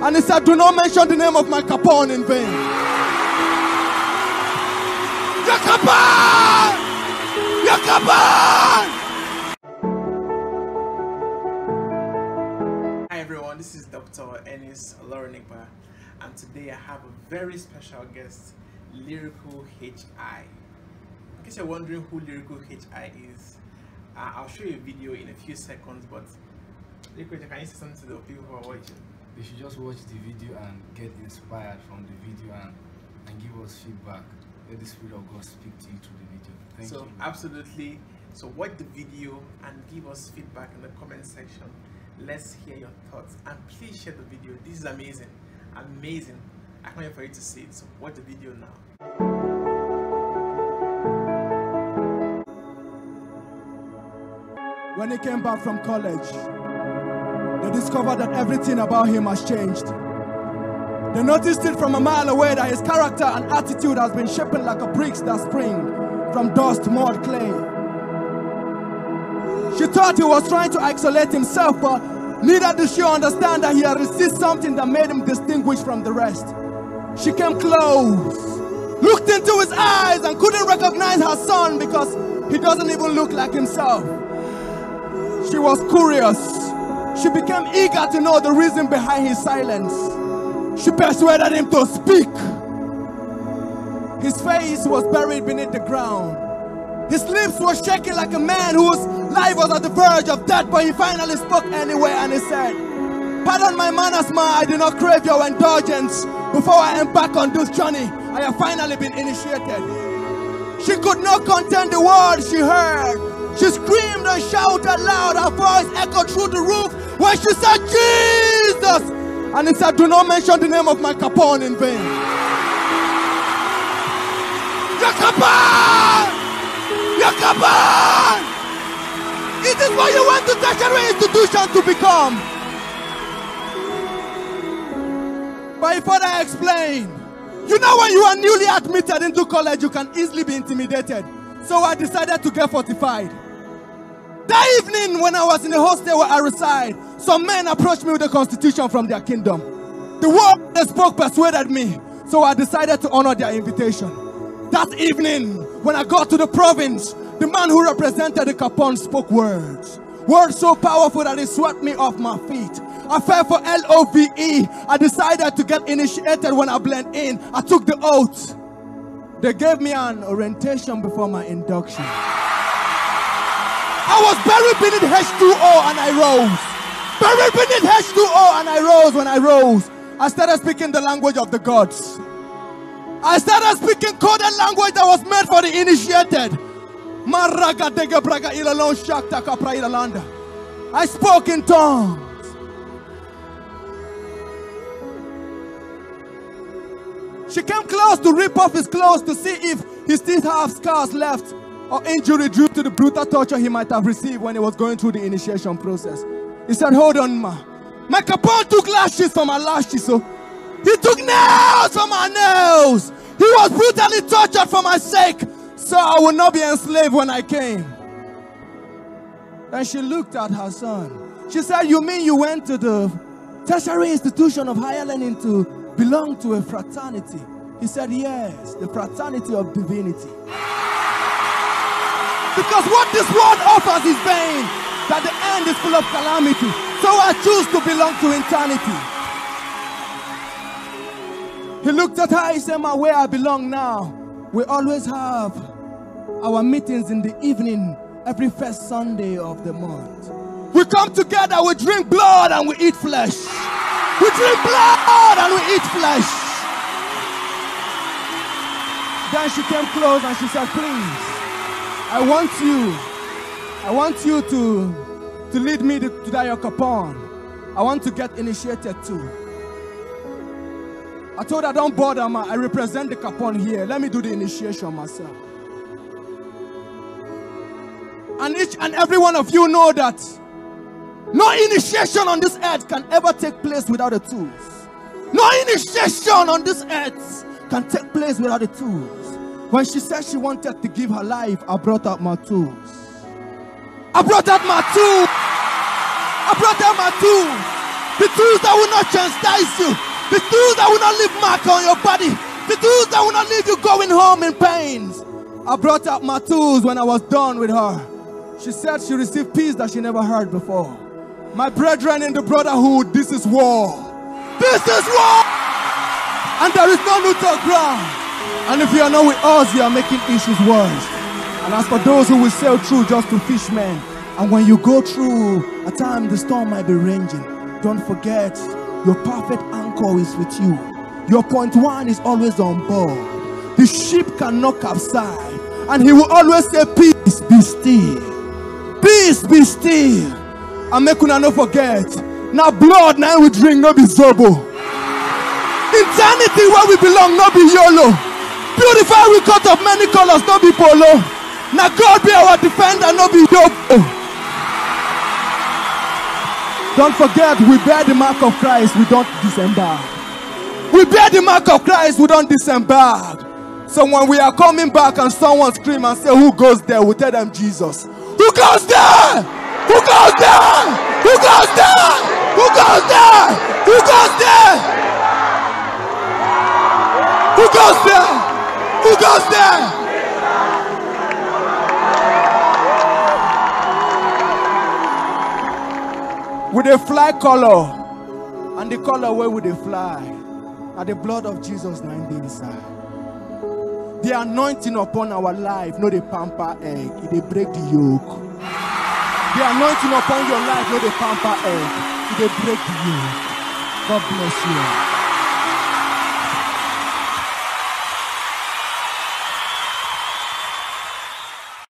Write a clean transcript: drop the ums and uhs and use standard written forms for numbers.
And he said, do not mention the name of my Capone in vain. Your Capone! Your Capone! Hi everyone, this is Dr. Ennis Oloronigba, and today I have a very special guest, Lyrical HI. In case you're wondering who Lyrical HI is, I'll show you a video in a few seconds, but Lyrical, can you say something to the people who are watching? They should just watch the video and get inspired from the video and give us feedback. Let the Spirit of God speak to you through the video. Thank you. Absolutely. So watch the video and give us feedback in the comment section. Let's hear your thoughts and please share the video. This is amazing. Amazing. I can't wait for you to see it. So watch the video now. When he came back from college, they discovered that everything about him has changed. They noticed it from a mile away that his character and attitude has been shaping like a bricks that spring from dust, mud, clay. She thought he was trying to isolate himself, but neither did she understand that he had received something that made him distinguished from the rest. She came close, looked into his eyes and couldn't recognize her son because he doesn't even look like himself. She was curious. She became eager to know the reason behind his silence. She persuaded him to speak. His face was buried beneath the ground. His lips were shaking like a man whose life was at the verge of death, but he finally spoke anyway and he said, "Pardon my manners, ma, I do not crave your indulgence. Before I embark on this journey, I have finally been initiated." She could not contain the words she heard. She screamed and shouted loud, her voice echoed through the roof when she said, "Jesus!" And he said, "Do not mention the name of my Capone in vain." Your Capone! Your Capone! It is what you went to tertiary institution to become. But he further explained, you know when you are newly admitted into college, you can easily be intimidated. So I decided to get fortified. That evening when I was in the hostel where I reside, some men approached me with a constitution from their kingdom. The word they spoke persuaded me, so I decided to honor their invitation. That evening, when I got to the province, the man who represented the Capone spoke words. Words so powerful that it swept me off my feet. I fell for LOVE. I decided to get initiated when I blend in. I took the oath. They gave me an orientation before my induction. I was buried beneath H2O and I rose. Buried beneath H2O and I rose. When I rose, I started speaking the language of the gods. I started speaking coded language that was meant for the initiated. I spoke in tongues. She came close to rip off his clothes to see if he still have scars left or injury due to the brutal torture he might have received when he was going through the initiation process. He said, "Hold on, ma. My Capone took lashes for my lashes, so he took nails for my nails. He was brutally tortured for my sake, so I will not be enslaved when I came." Then she looked at her son. She said, "You mean you went to the tertiary institution of higher learning to belong to a fraternity?" He said, "Yes, the fraternity of divinity. Because what this world offers is vain, that the end is full of calamity. So I choose to belong to eternity." He looked at her, he said, "Ma, where I belong now, we always have our meetings in the evening every first Sunday of the month. We come together, we drink blood and we eat flesh. We drink blood and we eat flesh." Then she came close and she said, "Please, I want you to lead me to Dayo Capone. I want to get initiated too." I told her, "Don't bother, ma. I represent the Capone here. Let me do the initiation myself." And each and every one of you know that no initiation on this earth can ever take place without the tools. No initiation on this earth can take place without the tools. When she said she wanted to give her life, I brought out my tools. I brought out my tools. I brought out my tools. The tools that will not chastise you. The tools that will not leave mark on your body. The tools that will not leave you going home in pains. I brought out my tools when I was done with her. She said she received peace that she never heard before. My brethren in the brotherhood, this is war. This is war! And there is no neutral ground. And if you are not with us, you are making issues worse. And as for those who will sail through just to fish men, and when you go through a time the storm might be raging, don't forget your perfect anchor is with you. Your point one is always on board. The ship cannot capsize, and he will always say, peace, be still. Peace, be still. And make una no forget, now blood now we drink, no be zobo. Eternity where we belong, no be YOLO. Purify we cut of many colors, no be polo. Now God be our defender, no be yobo. Don't forget, we bear the mark of Christ, we don't disembark. We bear the mark of Christ, we don't disembark. So when we are coming back and someone scream and say, who goes there? We tell them Jesus. Who goes there? Who goes there? Who goes there? Who goes there? Who goes there? Who goes there? Who goes there? With a fly color, and the color where would they fly? At the blood of Jesus 9 inside. The anointing upon our life, no the pamper egg, they break the yoke. The anointing upon your life, no the pamper egg, they break the yoke. God bless you.